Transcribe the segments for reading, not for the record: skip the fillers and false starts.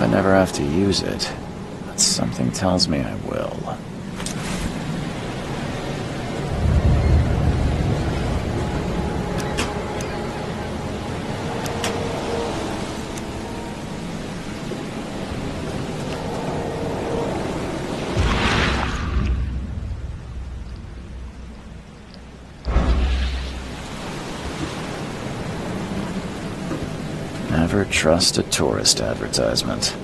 I never have to use it, but something tells me I will. Never trust a tourist advertisement.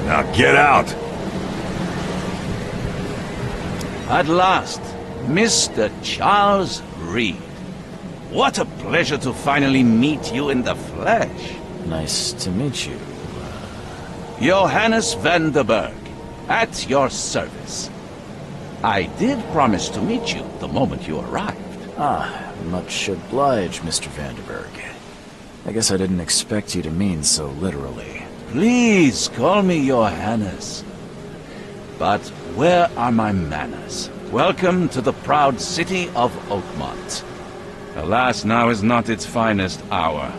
Now get out! At last, Mr. Charles Reed. What a pleasure to finally meet you in the flesh. Nice to meet you. Johannes Vanderberg, at your service. I did promise to meet you the moment you arrived. Ah, much obliged, Mr. Vanderberg. I guess I didn't expect you to mean so literally. Please call me Johannes. But where are my manners? Welcome to the proud city of Oakmont. Alas, now is not its finest hour,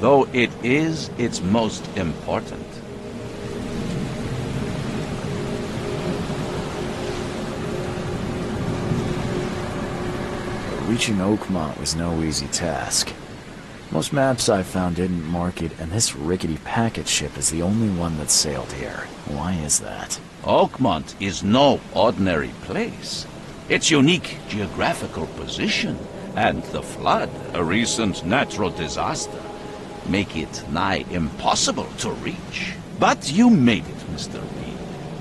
though it is its most important. Reaching Oakmont was no easy task. Most maps I found didn't mark it, and this rickety packet ship is the only one that sailed here. Why is that? Oakmont is no ordinary place. Its unique geographical position and the flood, a recent natural disaster, make it nigh impossible to reach. But you made it, Mr. Reed.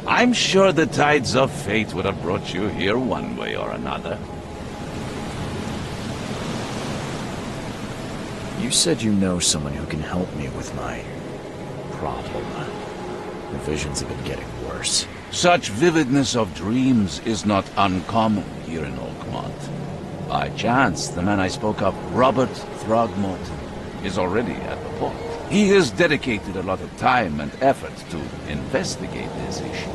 I'm sure the tides of fate would have brought you here one way or another. You said you know someone who can help me with my problem. The visions have been getting worse. Such vividness of dreams is not uncommon here in Oakmont. By chance, the man I spoke of, Robert Throgmorton, is already at the port. He has dedicated a lot of time and effort to investigate this issue.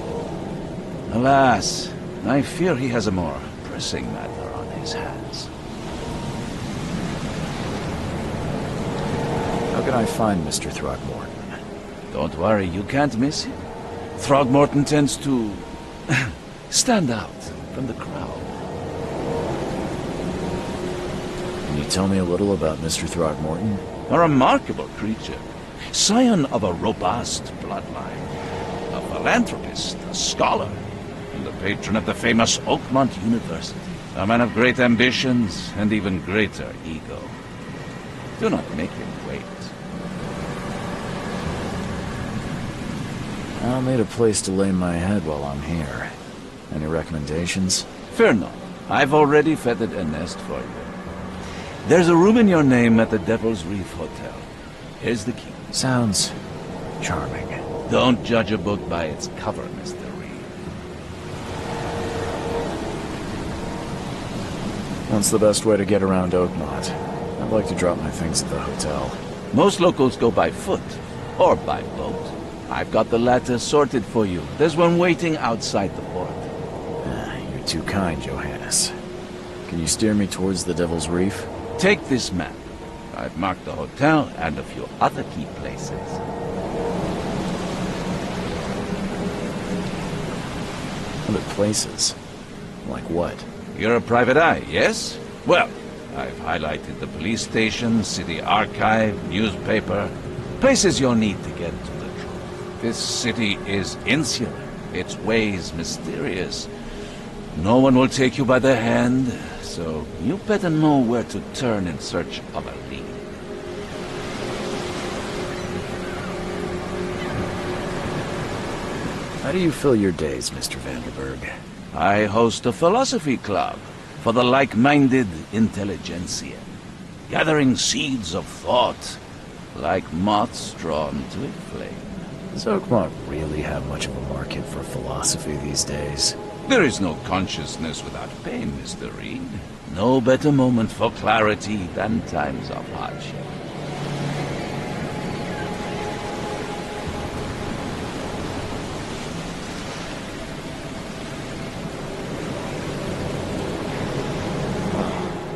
Alas, I fear he has a more pressing matter on his hands. How can I find Mr. Throgmorton? Don't worry, you can't miss him. Throgmorton tends to stand out from the crowd. Can you tell me a little about Mr. Throgmorton? A remarkable creature, scion of a robust bloodline, a philanthropist, a scholar, and the patron of the famous Oakmont University. A man of great ambitions and even greater ego. Do not make him wait. I'll need a place to lay my head while I'm here. Any recommendations? Fear not. I've already feathered a nest for you. There's a room in your name at the Devil's Reef Hotel. Here's the key. Sounds charming. Don't judge a book by its cover, Mr. Reed. What's the best way to get around Oakmont? I'd like to drop my things at the hotel. Most locals go by foot, or by boat. I've got the latter sorted for you. There's one waiting outside the port. You're too kind, Johannes. Can you steer me towards the Devil's Reef? Take this map. I've marked the hotel and a few other key places. Other places? Like what? You're a private eye, yes? Well, I've highlighted the police station, city archive, newspaper, places you'll need to get to the truth. This city is insular, its ways mysterious. No one will take you by the hand, so you better know where to turn in search of a lead. How do you fill your days, Mr. Vanderberg? I host a philosophy club for the like-minded intelligentsia, gathering seeds of thought like moths drawn to a flame. Does Oakmont really have much of a market for philosophy these days? There is no consciousness without pain, Mr. Reed. No better moment for clarity than times of hardship.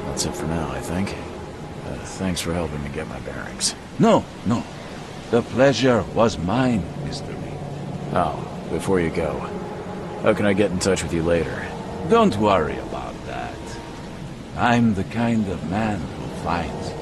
That's it for now, I think. Thanks for helping me get my bearings. No. The pleasure was mine, Mr. Reed. Oh, before you go, how can I get in touch with you later? Don't worry about that. I'm the kind of man who finds you.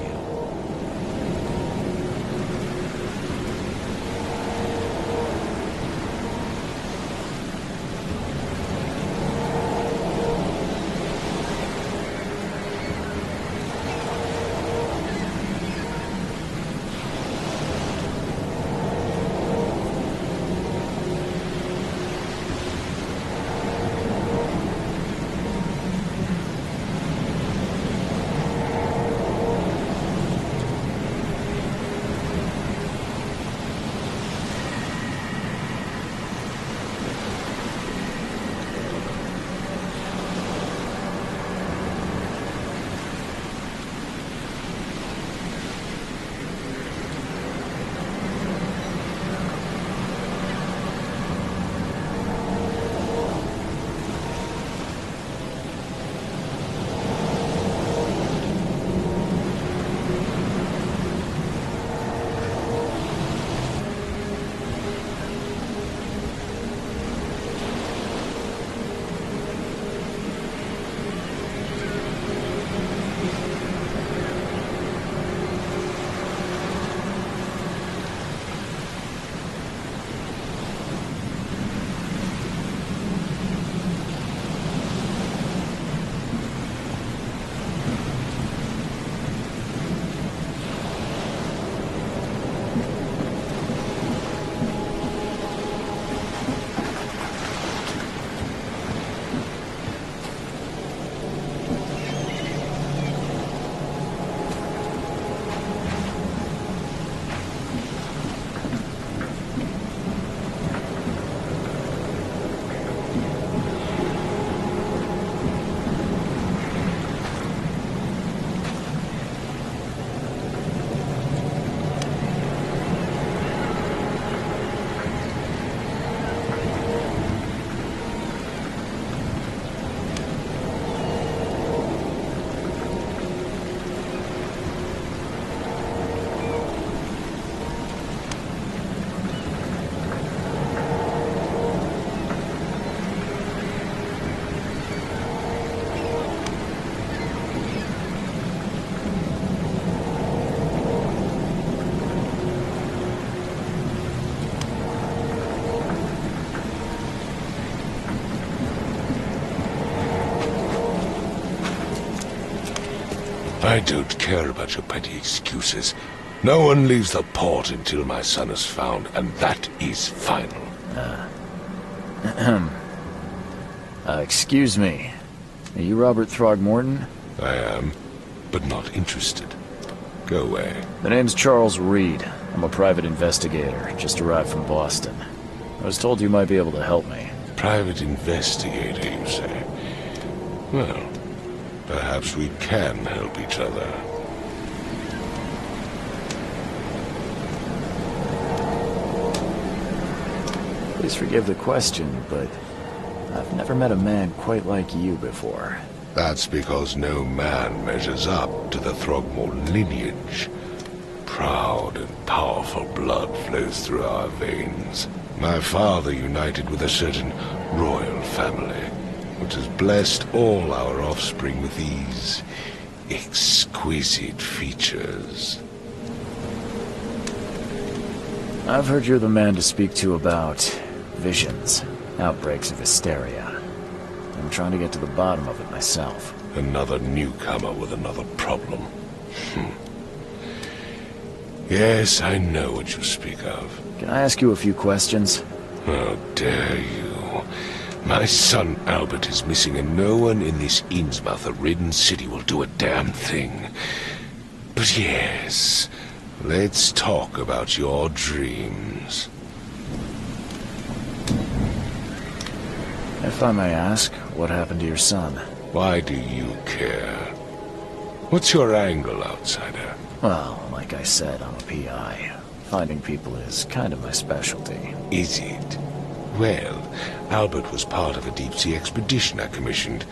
I don't care about your petty excuses. No one leaves the port until my son is found, and that is final. Excuse me. Are you Robert Throgmorton? I am, but not interested. Go away. The name's Charles Reed. I'm a private investigator, just arrived from Boston. I was told you might be able to help me. Private investigator, you say? Well, perhaps we can help each other. Please forgive the question, but I've never met a man quite like you before. That's because no man measures up to the Throgmorton lineage. Proud and powerful blood flows through our veins. My father united with a certain royal family, which has blessed all our offspring with these exquisite features. I've heard you're the man to speak to about visions, outbreaks of hysteria. I'm trying to get to the bottom of it myself. Another newcomer with another problem. Yes, I know what you speak of. Can I ask you a few questions? How dare you? My son Albert is missing, and no one in this Innsmouth-ridden city will do a damn thing. But yes, let's talk about your dreams. If I may ask, what happened to your son? Why do you care? What's your angle, outsider? Well, like I said, I'm a PI. Finding people is kind of my specialty. Is it? Well, Albert was part of a deep-sea expedition I commissioned.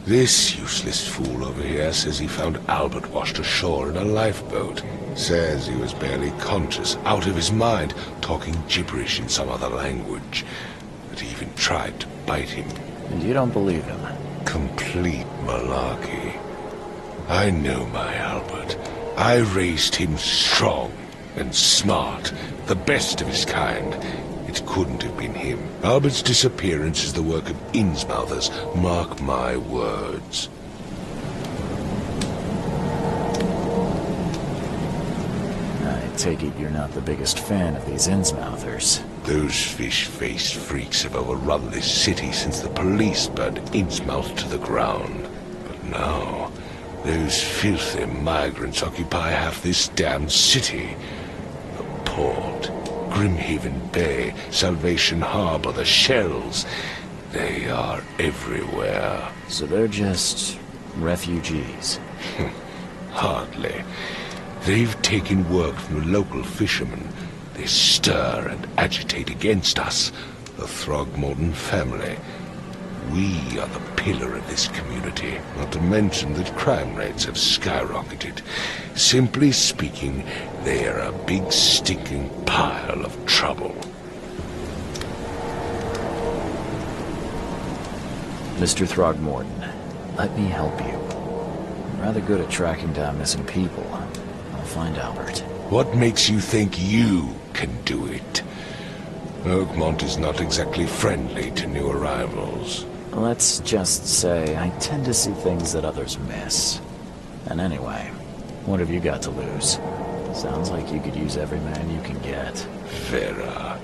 This useless fool over here says he found Albert washed ashore in a lifeboat. Says he was barely conscious, out of his mind, talking gibberish in some other language. That he even tried to bite him. And you don't believe him? Complete malarkey. I know my Albert. I raised him strong and smart, the best of his kind. It couldn't have been him. Albert's disappearance is the work of Innsmouthers, mark my words. I take it you're not the biggest fan of these Innsmouthers. Those fish-faced freaks have overrun this city since the police burned Innsmouth to the ground. But now, those filthy migrants occupy half this damned city. The port, Grimhaven Bay, Salvation Harbor, the shells. They are everywhere. So they're just refugees? Hardly. They've taken work from the local fishermen. They stir and agitate against us, the Throgmorton family. We are the pillar of this community, not to mention that crime rates have skyrocketed. Simply speaking, they are a big stinking pile of trouble. Mr. Throgmorton, let me help you. I'm rather good at tracking down missing people. I'll find Albert. What makes you think you can do it? Oakmont is not exactly friendly to new arrivals. Let's just say I tend to see things that others miss. And anyway, what have you got to lose? Sounds like you could use every man you can get. Vera.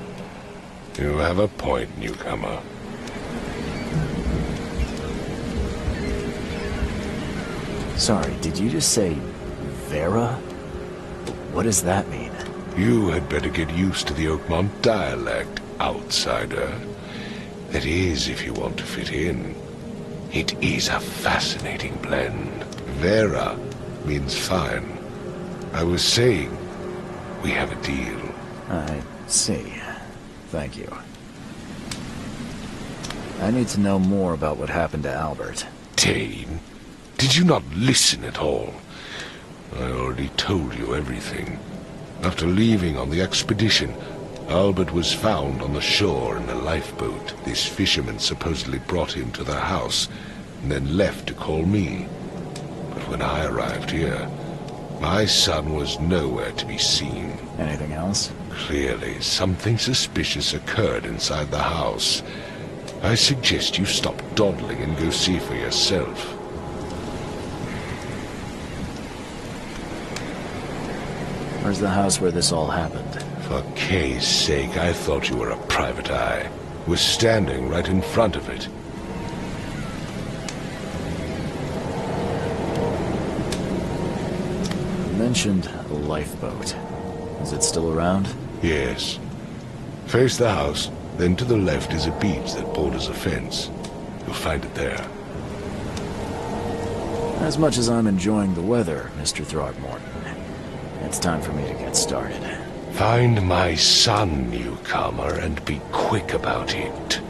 You have a point, newcomer. Sorry, did you just say Vera? What does that mean? You had better get used to the Oakmont dialect, outsider. That is, if you want to fit in. It is a fascinating blend. Vera means fine. I was saying, we have a deal. I see. Thank you. I need to know more about what happened to Albert. Tane, did you not listen at all? I already told you everything. After leaving on the expedition, Albert was found on the shore in a lifeboat. This fisherman supposedly brought him to the house, and then left to call me. But when I arrived here, my son was nowhere to be seen. Anything else? Clearly, something suspicious occurred inside the house. I suggest you stop dawdling and go see for yourself. Where's the house where this all happened? For Kay's sake, I thought you were a private eye. We're standing right in front of it. You mentioned a lifeboat. Is it still around? Yes. Face the house, then to the left is a beach that borders a fence. You'll find it there. As much as I'm enjoying the weather, Mr. Throgmorton, it's time for me to get started. Find my son, newcomer, and be quick about it.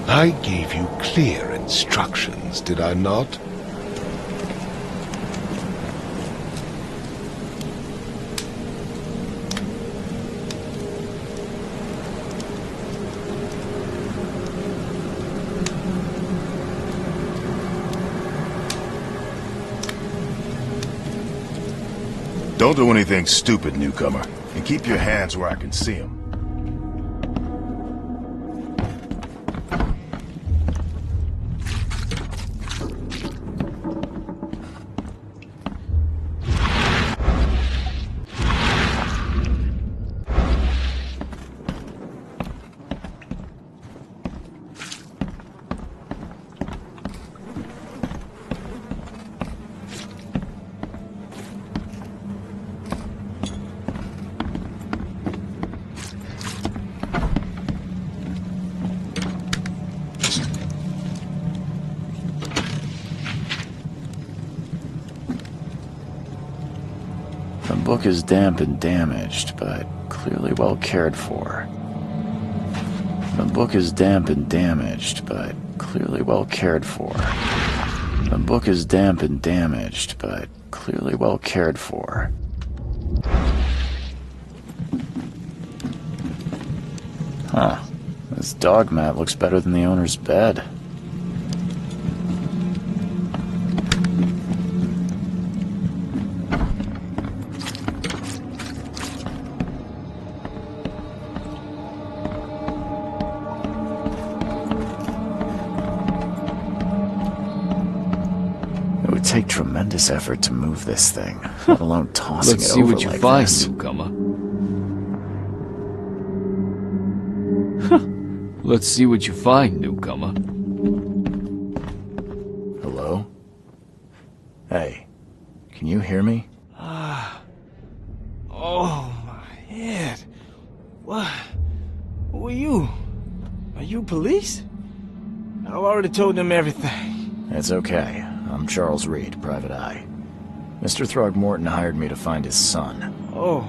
I gave you clear instructions, did I not? Don't do anything stupid, newcomer, and keep your hands where I can see them. The book is damp and damaged, but clearly well cared for. The book is damp and damaged, but clearly well cared for. The book is damp and damaged, but clearly well cared for. Huh. This dog mat looks better than the owner's bed. It would take tremendous effort to move this thing, let alone tossing Let's it see over what you like find, this. newcomer. Let's see what you find, newcomer. Hello? Hey, can you hear me? Oh, my head. What? Who are you? Are you police? I've already told them everything. It's okay. I'm Charles Reed, Private Eye. Mr. Throgmorton hired me to find his son. Oh,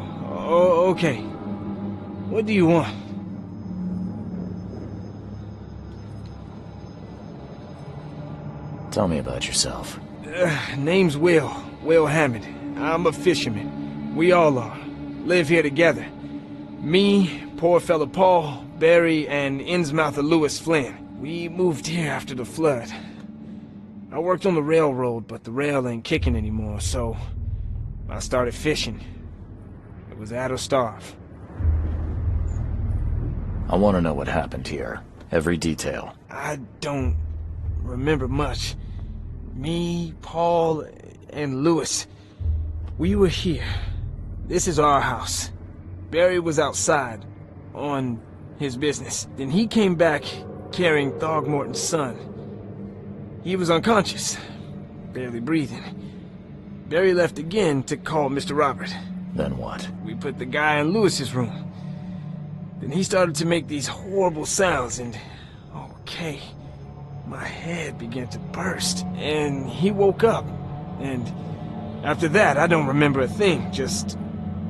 okay. What do you want? Tell me about yourself. Name's Will Hammond. I'm a fisherman. We all are. Live here together. Me, poor fella Paul, Barry, and Innsmouther Lewis Flynn. We moved here after the flood. I worked on the railroad, but the rail ain't kicking anymore, so I started fishing. It was that or starve. I want to know what happened here. Every detail. I don't remember much. Me, Paul, and Lewis, we were here. This is our house. Barry was outside, on his business. Then he came back carrying Throgmorton's son. He was unconscious, barely breathing. Barry left again to call Mr. Robert. Then what? We put the guy in Lewis's room. Then he started to make these horrible sounds and... okay. My head began to burst, and he woke up. And after that, I don't remember a thing, just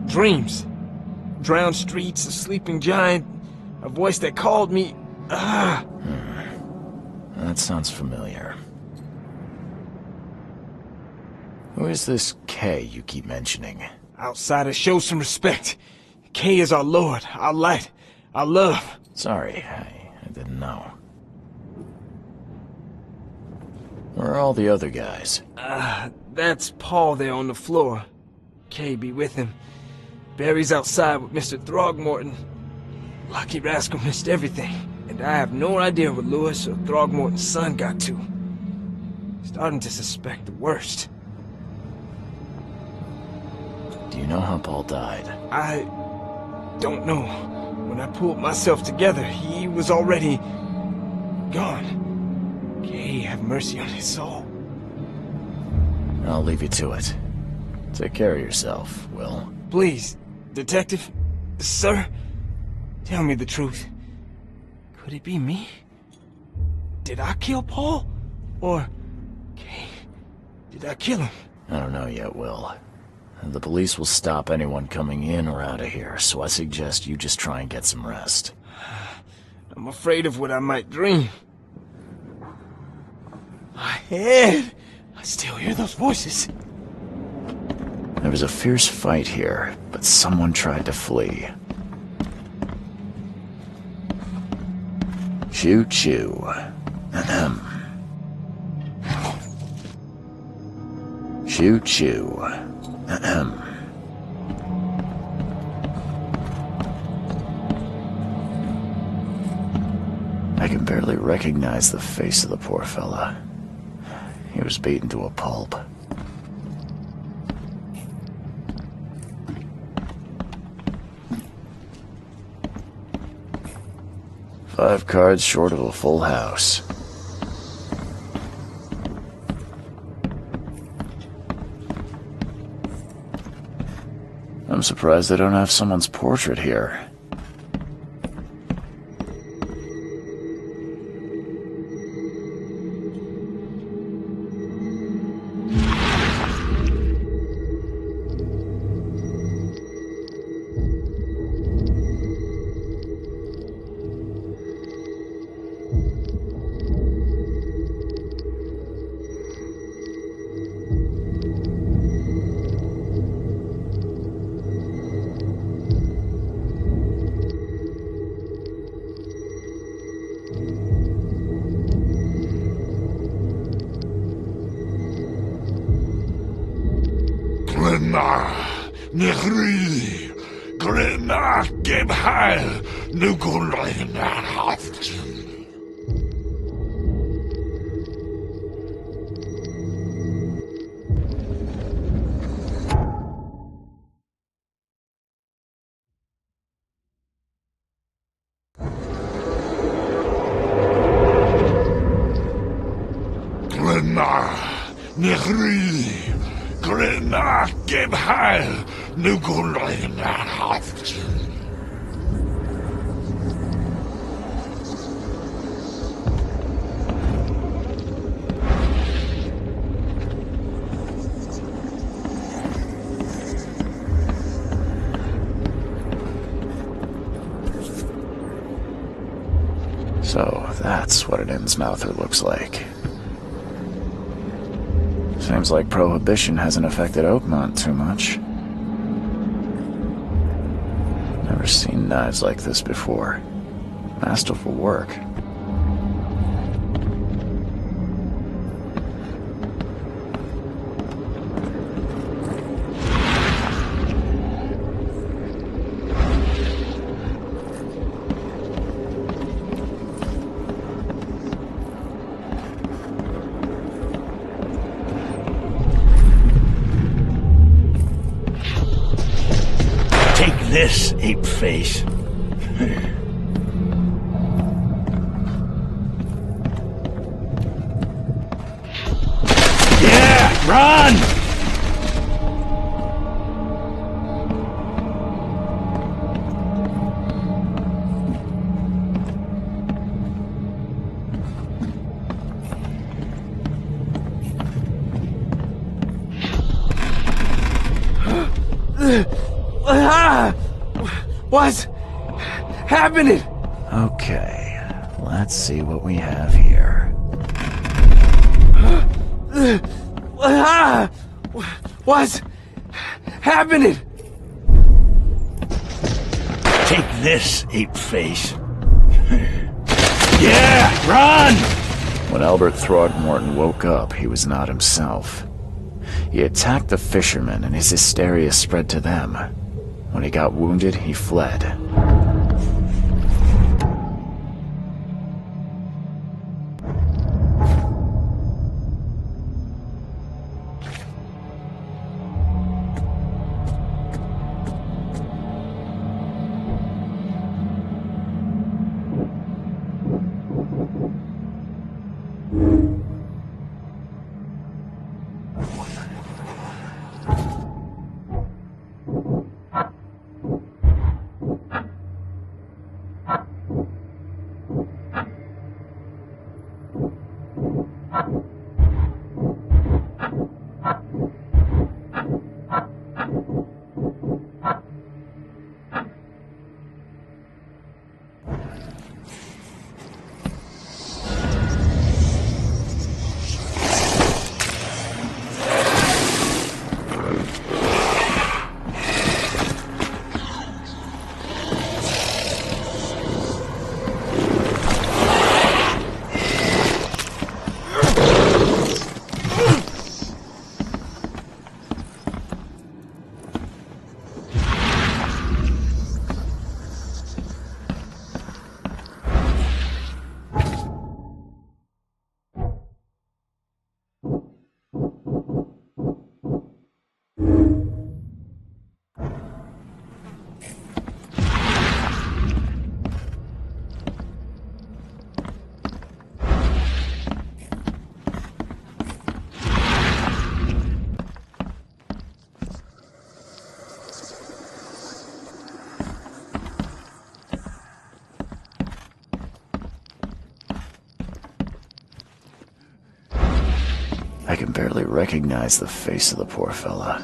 dreams. Drowned streets, a sleeping giant, a voice that called me. That sounds familiar. Who is this K you keep mentioning? Outsiders, show some respect. K is our lord, our light, our love. Sorry, I didn't know. Where are all the other guys? That's Paul there on the floor. K be with him. Barry's outside with Mr. Throgmorton. Lucky rascal missed everything, and I have no idea what Lewis or Throgmorton's son got to. Starting to suspect the worst. Do you know how Paul died? I don't know. When I pulled myself together, he was already gone. K, have mercy on his soul. I'll leave you to it. Take care of yourself, Will. Please, Detective, sir, tell me the truth. Could it be me? Did I kill Paul? Or, K, did I kill him? I don't know yet, Will. The police will stop anyone coming in or out of here, so I suggest you just try and get some rest. I'm afraid of what I might dream. My head! I still hear those voices. There was a fierce fight here, but someone tried to flee. Choo-choo. Ahem. Choo-choo. Ahem. I can barely recognize the face of the poor fella. He was beaten to a pulp. Five cards short of a full house. I'm surprised they don't have someone's portrait here. Nechri, Grena, Gebheil, Nukulina, Grena, Nechri, Grena, Gebheil, Nukulina, So, that's what an Innsmouther looks like. Seems like Prohibition hasn't affected Oakmont too much. Never seen knives like this before. Masterful work. This ape face. Yeah, run! What's happening? Okay, let's see what we have here. What's happening? Take this, ape face. Yeah, run! When Albert Throgmorton woke up, he was not himself. He attacked the fishermen, and his hysteria spread to them. When he got wounded, he fled. I can barely recognize the face of the poor fella.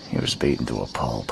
He was beaten to a pulp.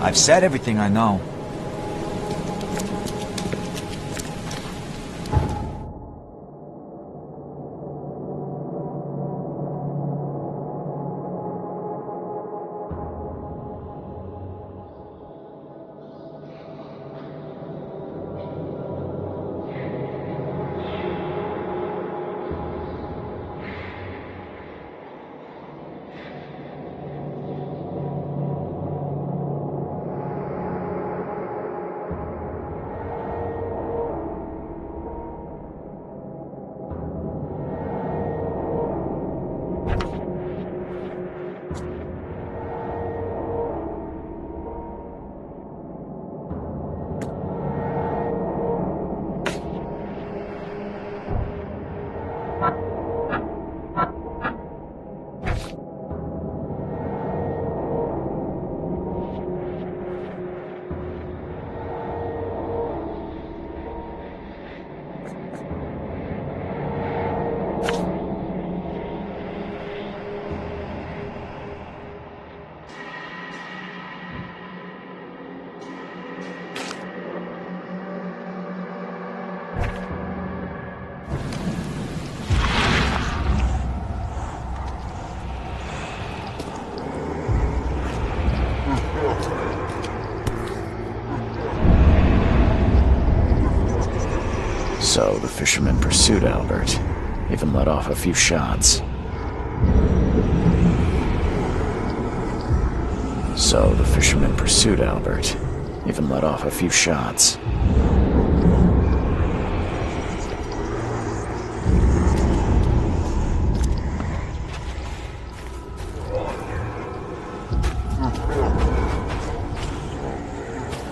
I've said everything I know. So the fisherman pursued Albert, even let off a few shots. So the fisherman pursued Albert, even let off a few shots.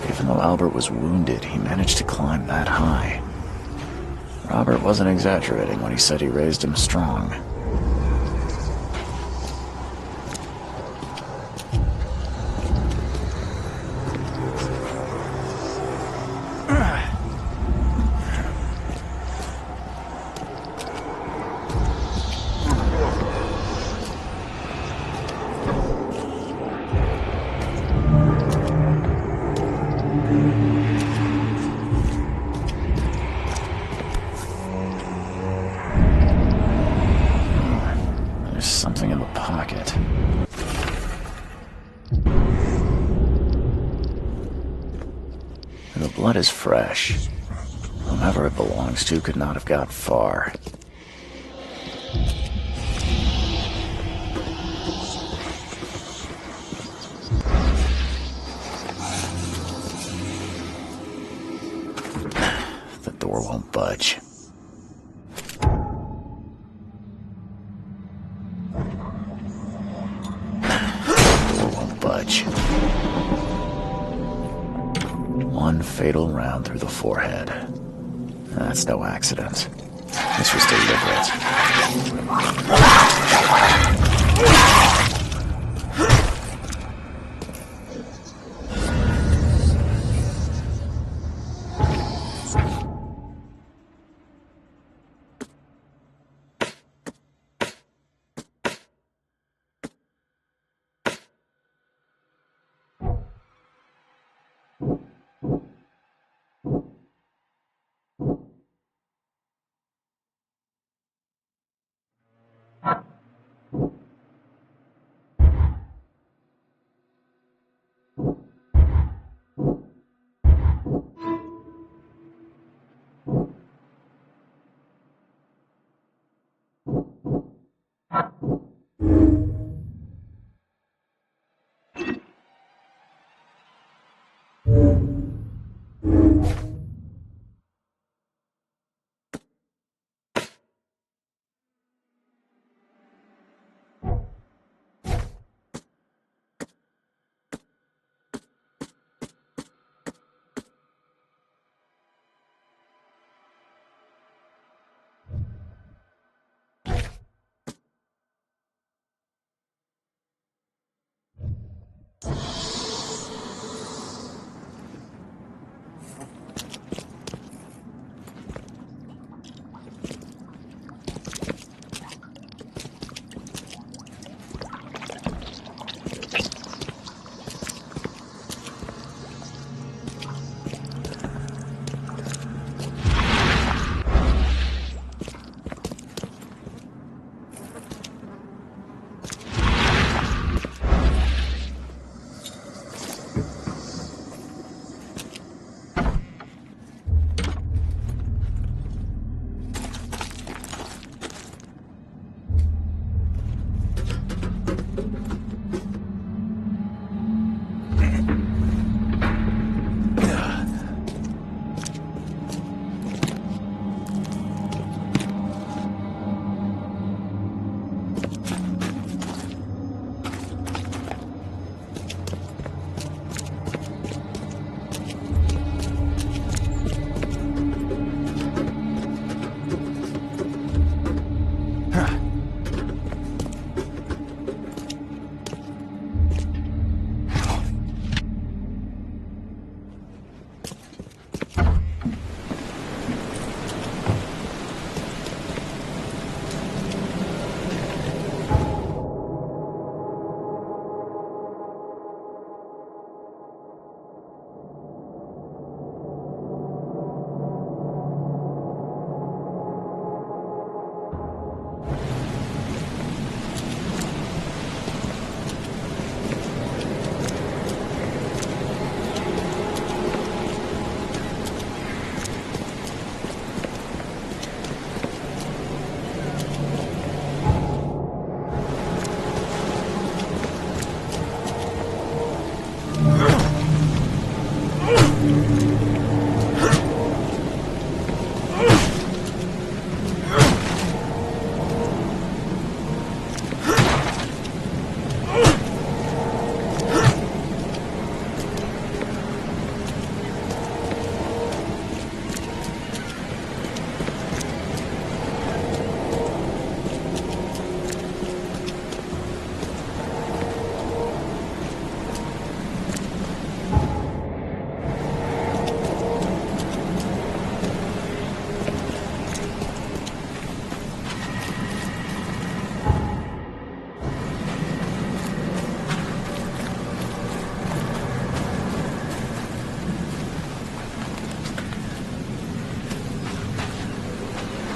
Even though Albert was wounded, he managed to climb that high. Robert wasn't exaggerating when he said he raised him strong. There's something in the pocket. The blood is fresh. Whomever it belongs to could not have got far. The door won't budge. Budge. One fatal round through the forehead. That's no accident. This was deliberate.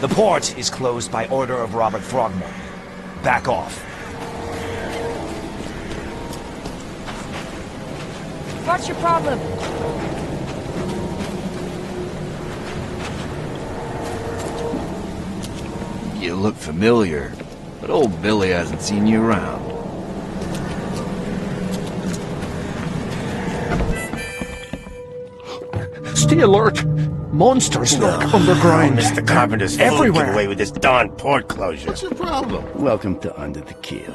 The port is closed by order of Robert Throgmorton. Back off. What's your problem? You look familiar, but old Billy hasn't seen you around. Stay alert! Monsters lurk underground. Mr. Carpenter's everywhere. Get away with this darn port closure. What's your problem? Welcome to Under the Keel.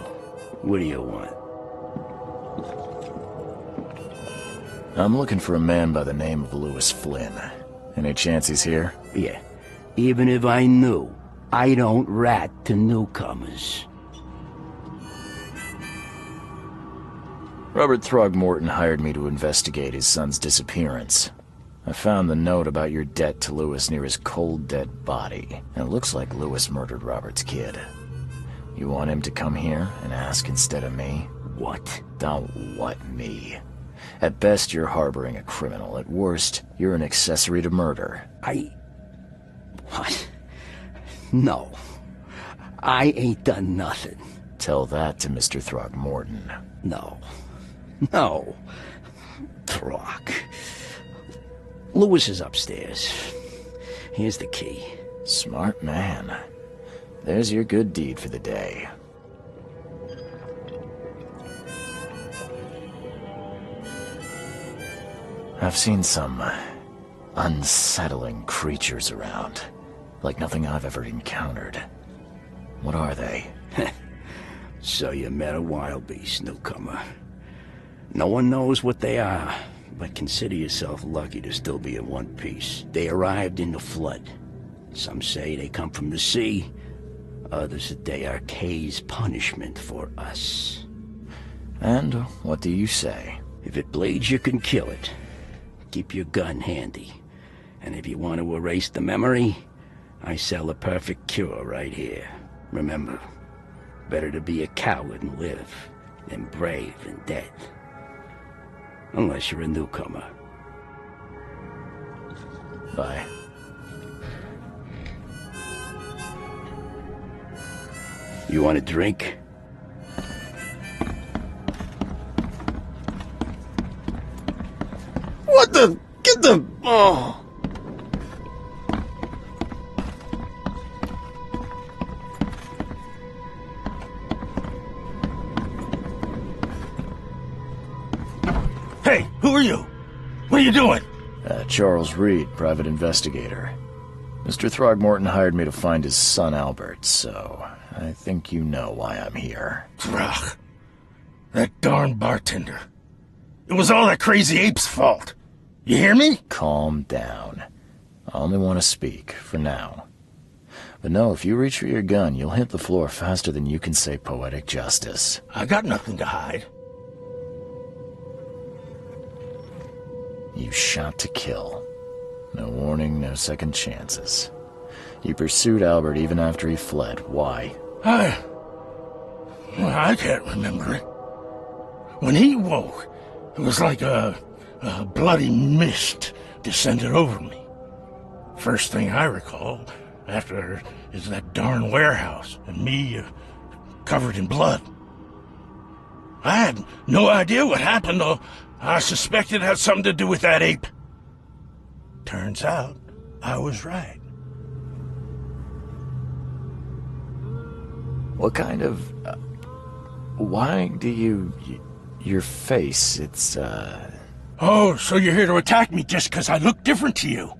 What do you want? I'm looking for a man by the name of Lewis Flynn. Any chance he's here? Yeah. Even if I knew, I don't rat to newcomers. Robert Throgmorton hired me to investigate his son's disappearance. I found the note about your debt to Lewis near his cold, dead body. And it looks like Lewis murdered Robert's kid. You want him to come here and ask instead of me? What? Don't what me. At best, you're harboring a criminal. At worst, you're an accessory to murder. What? No. I ain't done nothing. Tell that to Mr. Throgmorton. No. No. Throg. Lewis is upstairs. Here's the key. Smart man. There's your good deed for the day. I've seen some unsettling creatures around, like nothing I've ever encountered. What are they? So you met a wild beast, newcomer. No one knows what they are, but consider yourself lucky to still be in one piece. They arrived in the flood. Some say they come from the sea. Others that they are Kay's punishment for us. And what do you say? If it bleeds, you can kill it. Keep your gun handy. And if you want to erase the memory, I sell a perfect cure right here. Remember, better to be a coward and live than brave and dead. Unless you're a newcomer. Bye. You want a drink? What the... Get the... Oh... Hey, who are you? What are you doing? Charles Reed, private investigator. Mr. Throgmorton hired me to find his son Albert, so I think you know why I'm here. Throg. That darn bartender. It was all that crazy ape's fault. You hear me? Calm down. I only want to speak, for now. But no, if you reach for your gun, you'll hit the floor faster than you can say poetic justice. I got nothing to hide. You shot to kill. No warning, no second chances. You pursued Albert even after he fled. Why? I can't remember it. When he woke, it was like a bloody mist descended over me. First thing I recall after is that darn warehouse and me covered in blood. I had no idea what happened, though. I suspected it had something to do with that ape. Turns out, I was right. What kind of... why do you... your face, it's, Oh, so you're here to attack me just because I look different to you?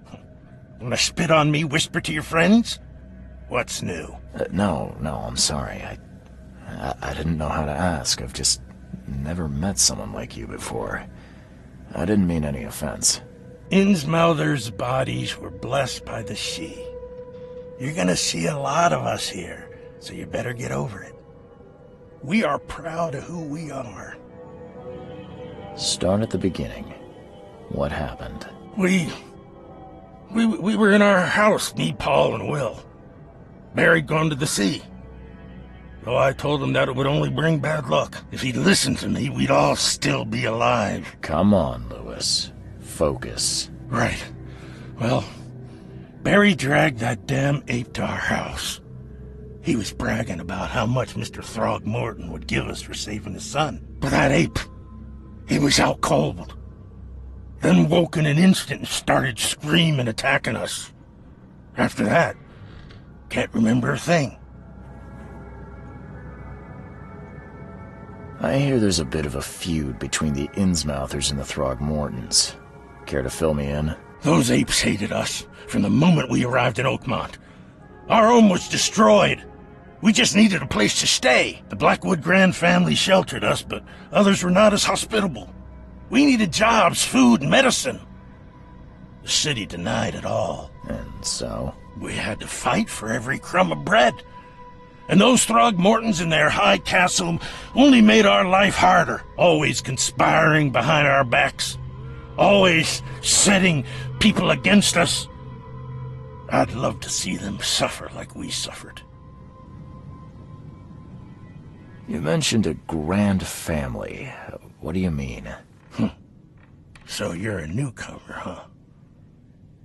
Wanna spit on me, whisper to your friends? What's new? No, I'm sorry. I didn't know how to ask. I've just never met someone like you before. I didn't mean any offense. Innsmouther's bodies were blessed by the sea. You're gonna see a lot of us here, so you better get over it. We are proud of who we are. Start at the beginning. What happened? We were in our house, me, Paul, and Will. Barry'd gone to the sea. So I told him that it would only bring bad luck. If he'd listened to me, we'd all still be alive. Come on, Lewis. Focus. Right. Well, Barry dragged that damn ape to our house. He was bragging about how much Mr. Throgmorton would give us for saving his son. But that ape, he was out cold. Then woke in an instant and started screaming, attacking us. After that, can't remember a thing. I hear there's a bit of a feud between the Innsmouthers and the Throgmortons. Care to fill me in? Those apes hated us from the moment we arrived in Oakmont. Our home was destroyed. We just needed a place to stay. The Blackwood Grand family sheltered us, but others were not as hospitable. We needed jobs, food, and medicine. The city denied it all. And so? We had to fight for every crumb of bread. And those Throgmortons in their high castle only made our life harder, always conspiring behind our backs, always setting people against us. I'd love to see them suffer like we suffered. You mentioned a grand family. What do you mean? So you're a newcomer, huh?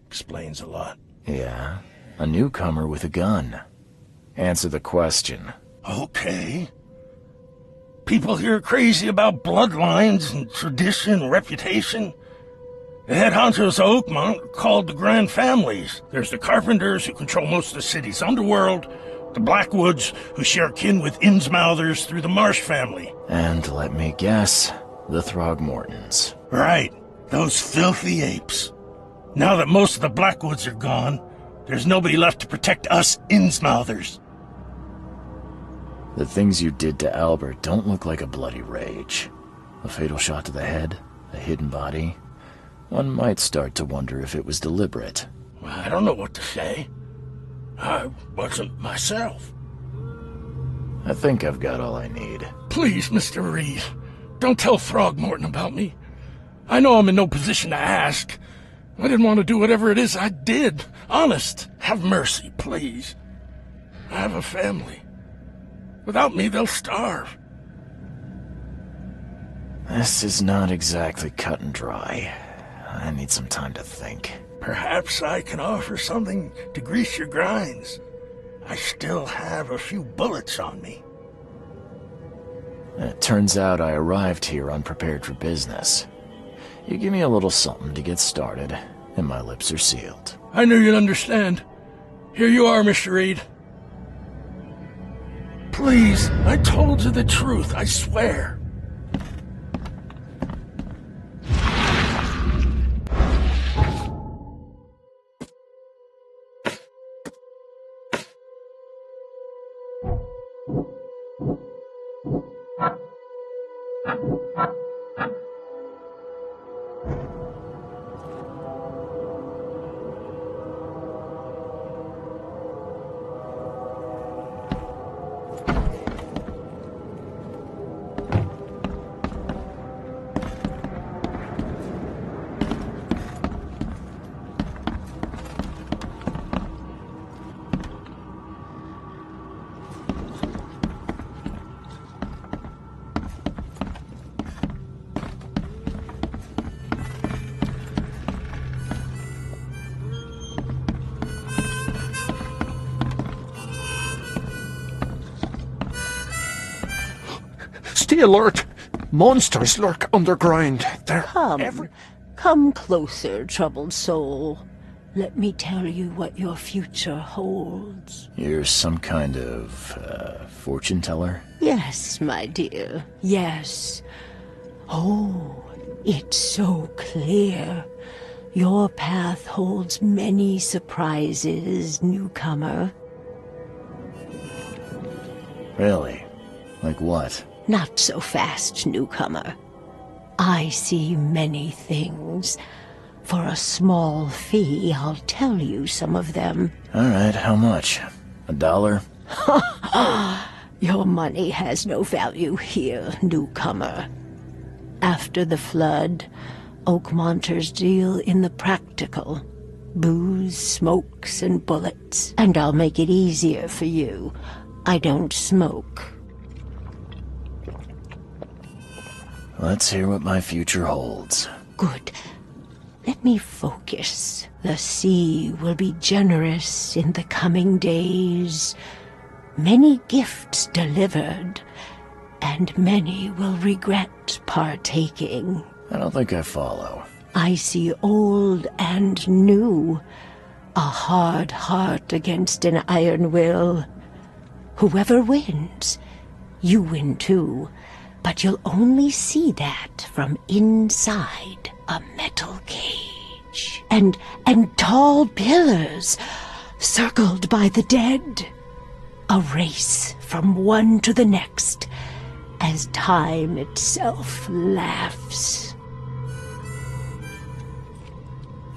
Explains a lot. Yeah, a newcomer with a gun. Answer the question. Okay. People here are crazy about bloodlines and tradition, reputation. The head honchos of Oakmont are called the Grand Families. There's the Carpenters, who control most of the city's underworld, the Blackwoods, who share kin with Innsmouthers through the Marsh family. And let me guess, the Throgmortons. Right, those filthy apes. Now that most of the Blackwoods are gone, there's nobody left to protect us Innsmouthers. The things you did to Albert don't look like a bloody rage. A fatal shot to the head, a hidden body. One might start to wonder if it was deliberate. I don't know what to say. I wasn't myself. I think I've got all I need. Please, Mr. Reed, don't tell Throgmorton about me. I know I'm in no position to ask. I didn't want to do whatever it is I did. Honest, have mercy, please. I have a family. Without me, they'll starve. This is not exactly cut and dry. I need some time to think. Perhaps I can offer something to grease your grinds. I still have a few bullets on me. It turns out I arrived here unprepared for business. You give me a little something to get started, and my lips are sealed. I knew you'd understand. Here you are, Mr. Reed. Please, I told you the truth, I swear. Stay alert! Monsters lurk underground. They're Come closer, troubled soul. Let me tell you what your future holds. You're some kind of, fortune teller? Yes, my dear, yes. Oh, it's so clear. Your path holds many surprises, newcomer. Really? Like what? Not so fast, newcomer. I see many things. For a small fee, I'll tell you some of them. All right, how much? $1? Your money has no value here, newcomer. After the flood, Oakmonters deal in the practical. Booze, smokes, and bullets. And I'll make it easier for you. I don't smoke. Let's hear what my future holds. Good. Let me focus. The sea will be generous in the coming days. Many gifts delivered, and many will regret partaking. I don't think I follow. I see old and new. A hard heart against an iron will. Whoever wins, you win too. But you'll only see that from inside a metal cage. And tall pillars circled by the dead. A race from one to the next as time itself laughs.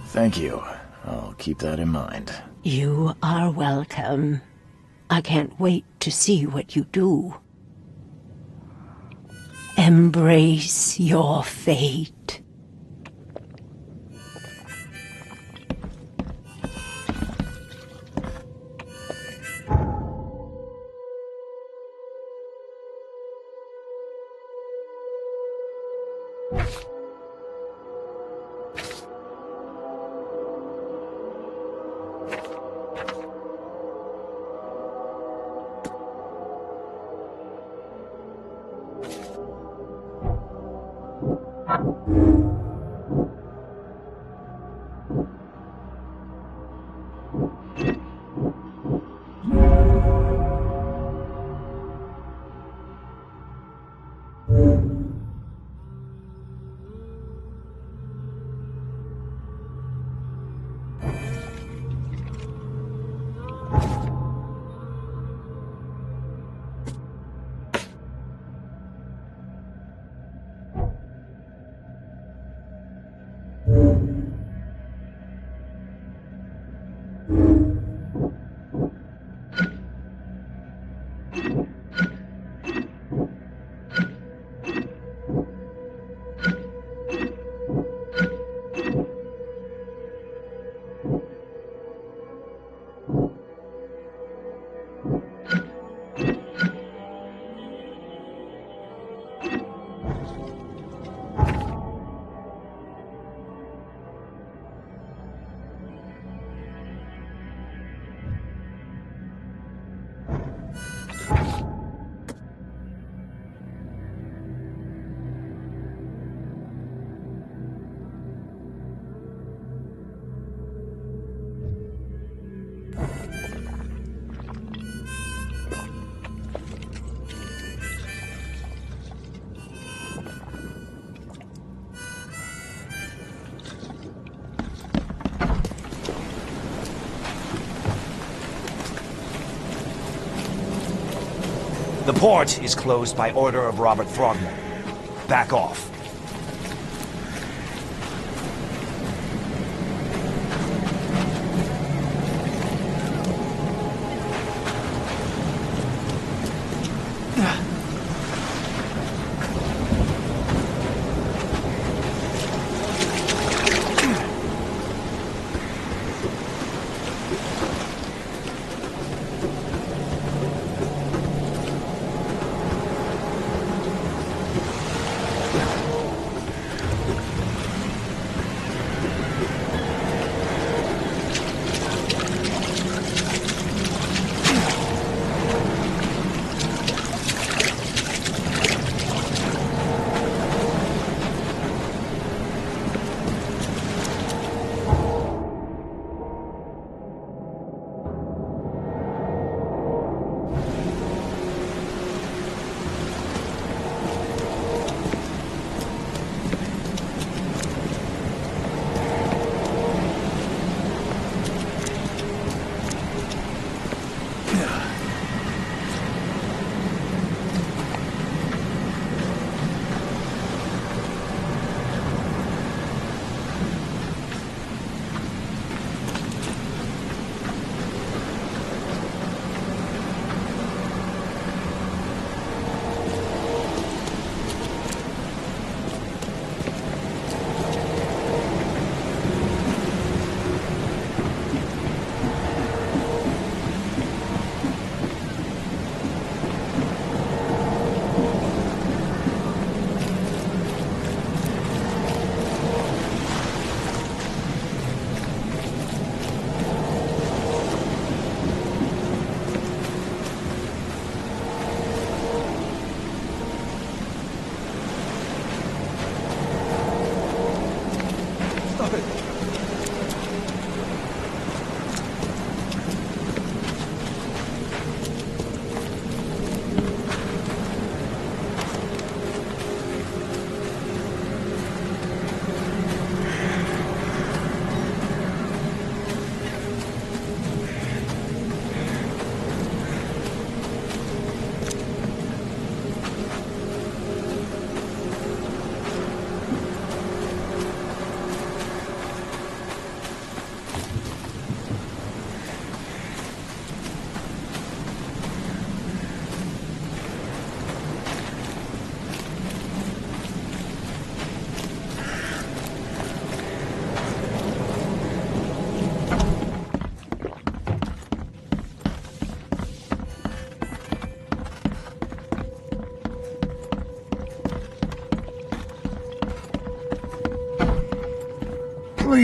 Thank you. I'll keep that in mind. You are welcome. I can't wait to see what you do. Embrace your fate. The port is closed by order of Robert Throgmorton. Back off.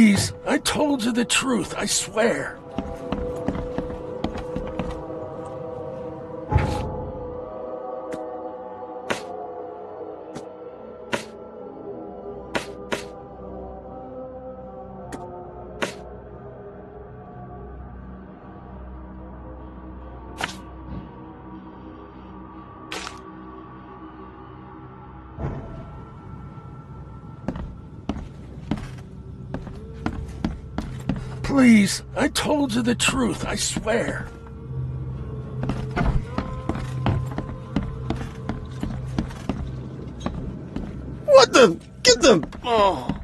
Please, I told you the truth, I swear. Please, I told you the truth, I swear. What the? Get them! Oh.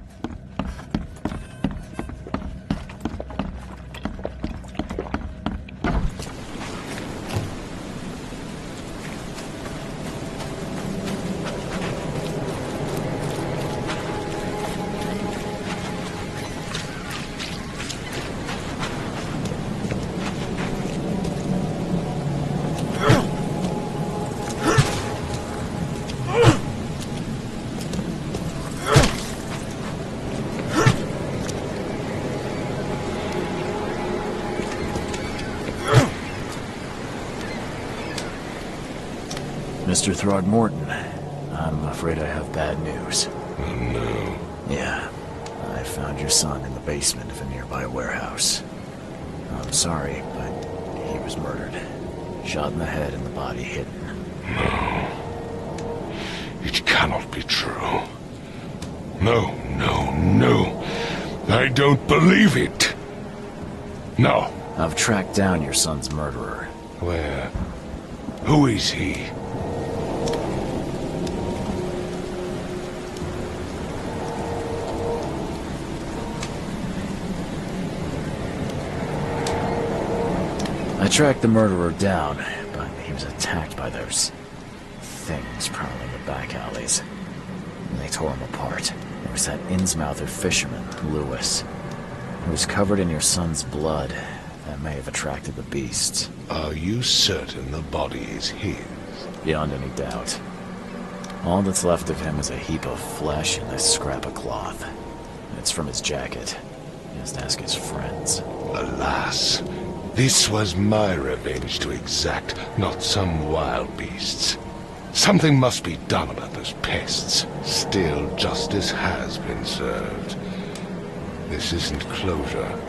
Mr. Throgmorton, I'm afraid I have bad news. Oh, no. Yeah, I found your son in the basement of a nearby warehouse. I'm sorry, but he was murdered. Shot in the head and the body hidden. No. It cannot be true. No, no, no. I don't believe it. No. I've tracked down your son's murderer. Where? Who is he? I tracked the murderer down, but he was attacked by those things prowling the back alleys. And they tore him apart. There was that Innsmouther fisherman, Lewis, who was covered in your son's blood. That may have attracted the beasts. Are you certain the body is his? Beyond any doubt. All that's left of him is a heap of flesh and this scrap of cloth. It's from his jacket. Just ask his friends. Alas. This was my revenge to exact, not some wild beasts. Something must be done about those pests. Still, justice has been served. This isn't closure,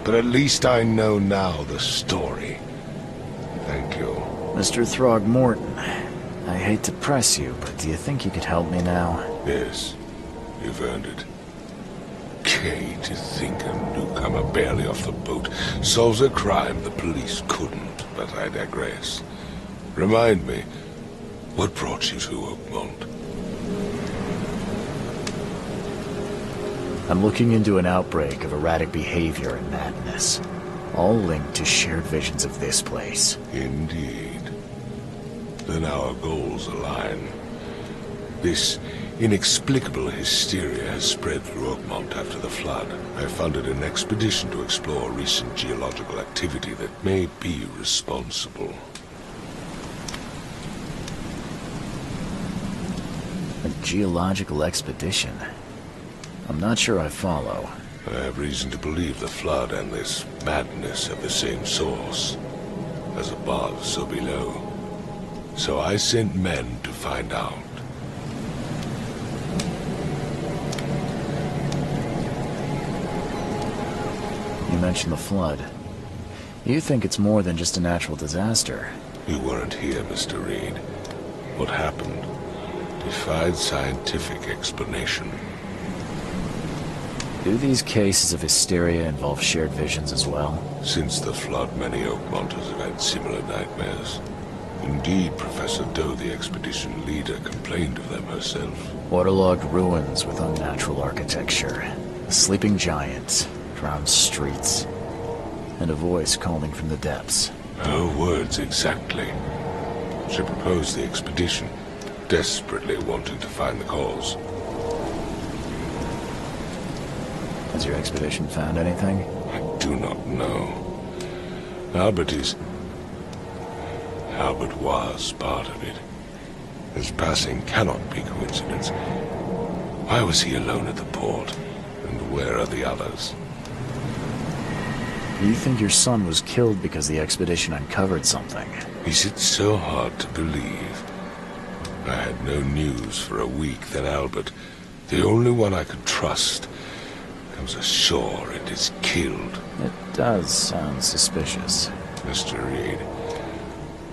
but at least I know now the story. Thank you. Mr. Throgmorton, I hate to press you, but do you think you could help me now? Yes, you've earned it. Kay, to think a newcomer barely off the boat solves a crime the police couldn't, but I digress. Remind me, what brought you to Oakmont? I'm looking into an outbreak of erratic behavior and madness, all linked to shared visions of this place. Indeed. Then our goals align. This inexplicable hysteria has spread through Oakmont after the flood. I funded an expedition to explore recent geological activity that may be responsible. A geological expedition? I'm not sure I follow. I have reason to believe the flood and this madness have the same source. As above, so below. So I sent men to find out. You mentioned the flood. You think it's more than just a natural disaster. You weren't here, Mr. Reed. What happened defied scientific explanation. Do these cases of hysteria involve shared visions as well? Since the flood, many Oakmonters have had similar nightmares. Indeed, Professor Doe, the expedition leader, complained of them herself. Waterlogged ruins with unnatural architecture, a sleeping giant, drowned streets, and a voice calling from the depths. Her words exactly. She proposed the expedition, desperately wanting to find the cause. Has your expedition found anything? I do not know. Albert was part of it. His passing cannot be coincidence. Why was he alone at the port? And where are the others? You think your son was killed because the expedition uncovered something? Is it so hard to believe? I had no news for a week, then Albert, the only one I could trust, comes ashore and is killed. It does sound suspicious. Mr. Reed,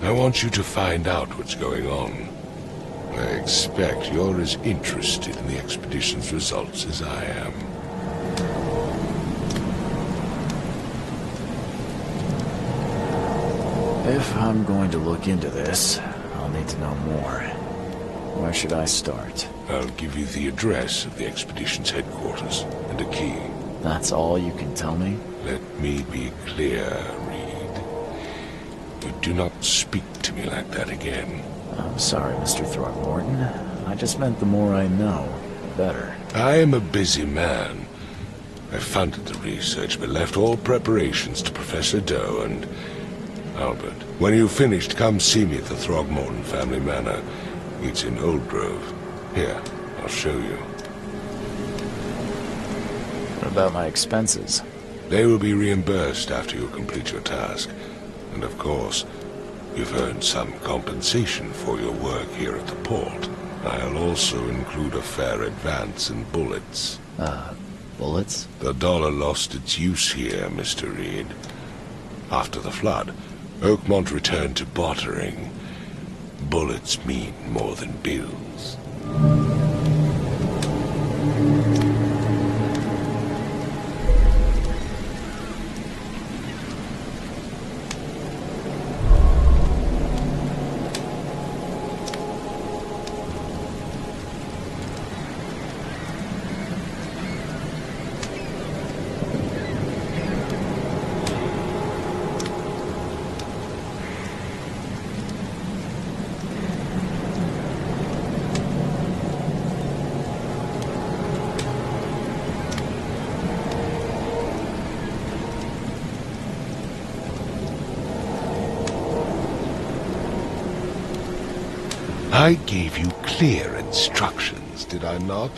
I want you to find out what's going on. I expect you're as interested in the expedition's results as I am. If I'm going to look into this, I'll need to know more. Where should I start? I'll give you the address of the expedition's headquarters and a key. That's all you can tell me? Let me be clear, Reed. You do not speak to me like that again. I'm sorry, Mr. Throckmorton. I just meant the more I know, the better. I am a busy man. I funded the research, but left all preparations to Professor Doe and Albert. When you've finished, come see me at the Throgmorton family manor. It's in Old Grove. Here, I'll show you. What about my expenses? They will be reimbursed after you complete your task. And of course, you've earned some compensation for your work here at the port. I'll also include a fair advance in bullets. Bullets? The dollar lost its use here, Mr. Reed. After the flood, Oakmont returned to bartering. Bullets mean more than bills. I gave you clear instructions, did I not?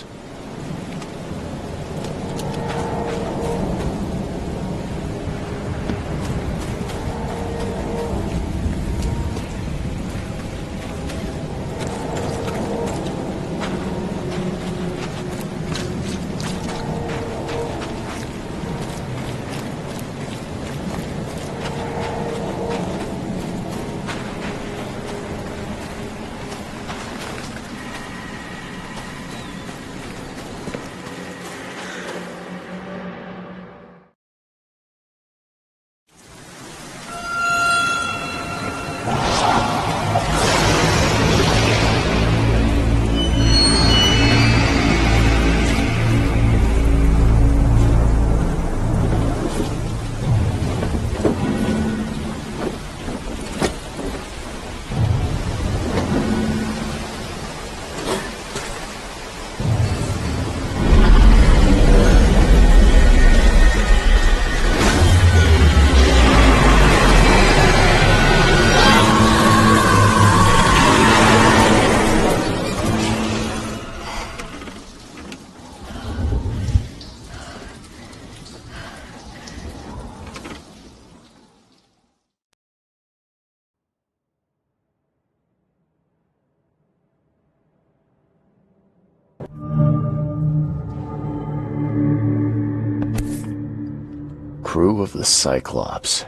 Crew of the Cyclops.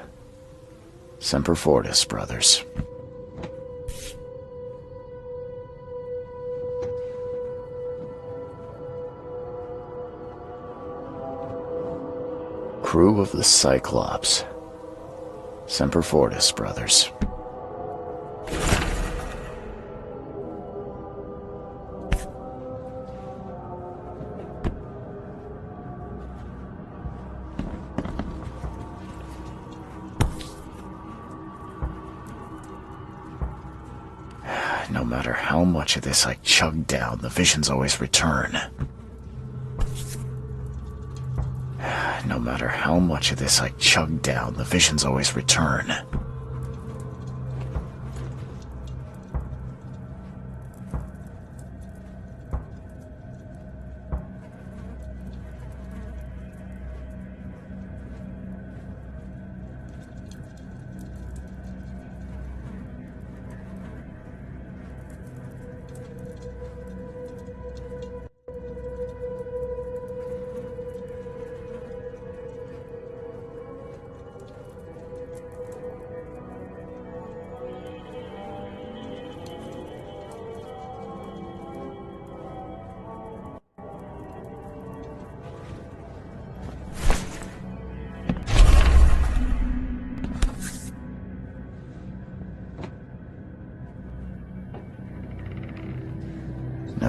Semper Fortis, brothers. Crew of the Cyclops. Semper Fortis, brothers. No matter how much of this I chug down, the visions always return. No matter how much of this I chug down, the visions always return.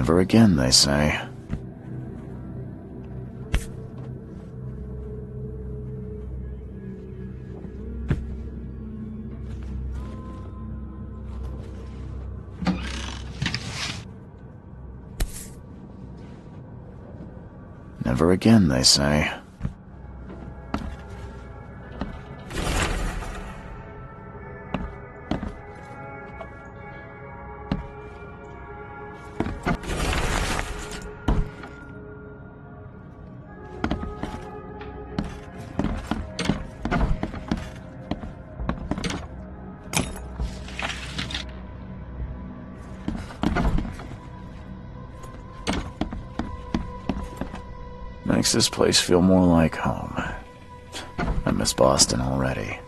Never again, they say. Never again, they say. Makes this place feel more like home. I miss Boston already.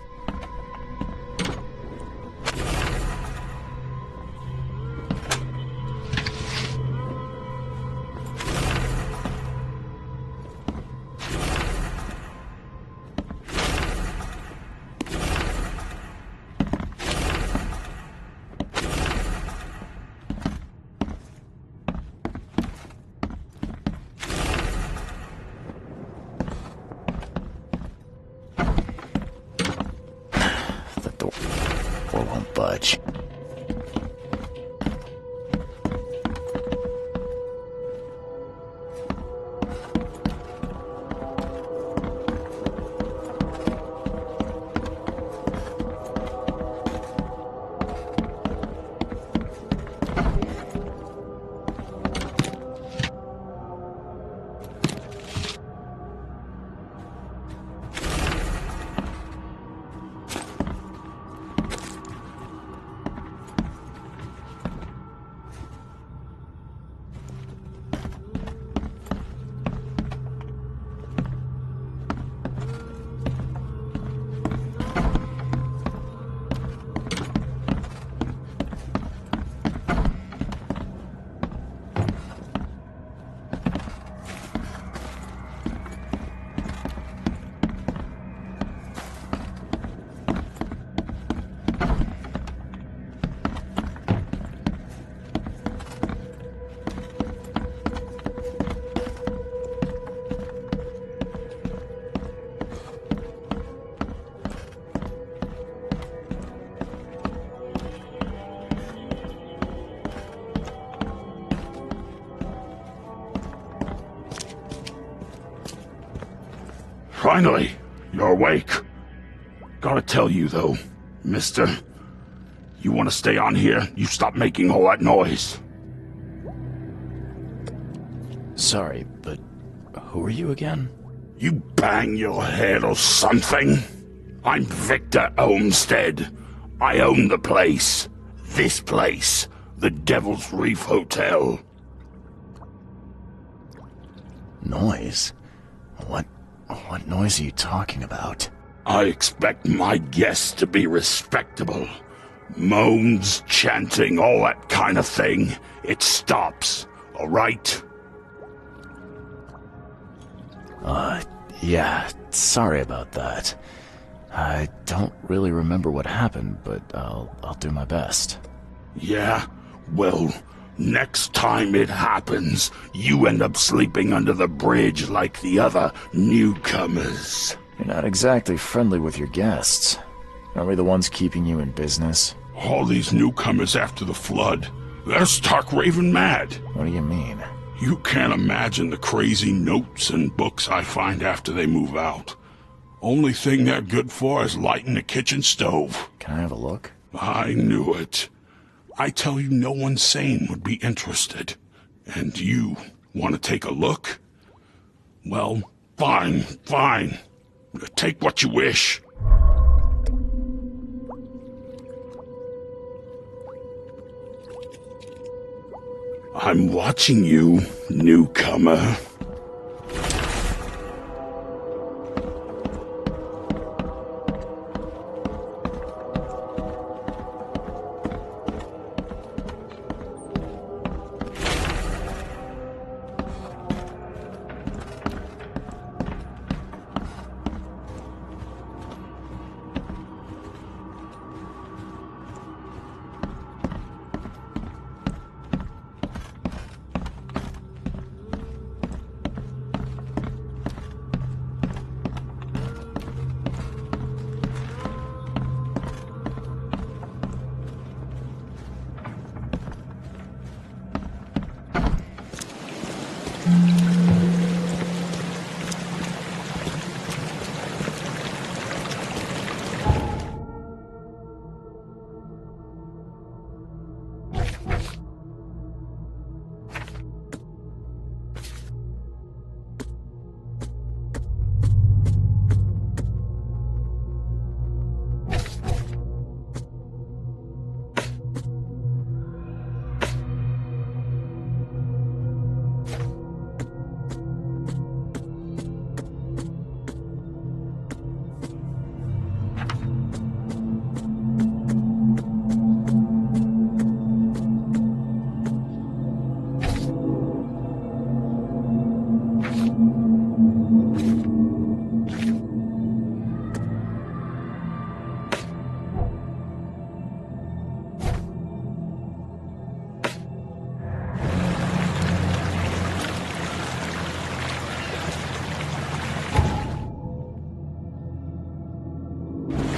Or won't budge. Finally, you're awake. Gotta tell you, though, mister, you want to stay on here, you stop making all that noise. Sorry, but who are you again? You bang your head or something? I'm Victor Olmsted. I own the place. This place. The Devil's Reef Hotel. Noise? What noise are you talking about? I expect my guests to be respectable. Moans, chanting, all that kind of thing. It stops, all right? Yeah, sorry about that. I don't really remember what happened, but I'll do my best. Yeah? Well, next time it happens, you end up sleeping under the bridge like the other newcomers. You're not exactly friendly with your guests. Aren't we the ones keeping you in business? All these newcomers after the flood, they're stark raving mad. What do you mean? You can't imagine the crazy notes and books I find after they move out. Only thing they're good for is lighting the kitchen stove. Can I have a look? I knew it. I tell you, no one sane would be interested. And you want to take a look? Well, fine. Take what you wish. I'm watching you, newcomer.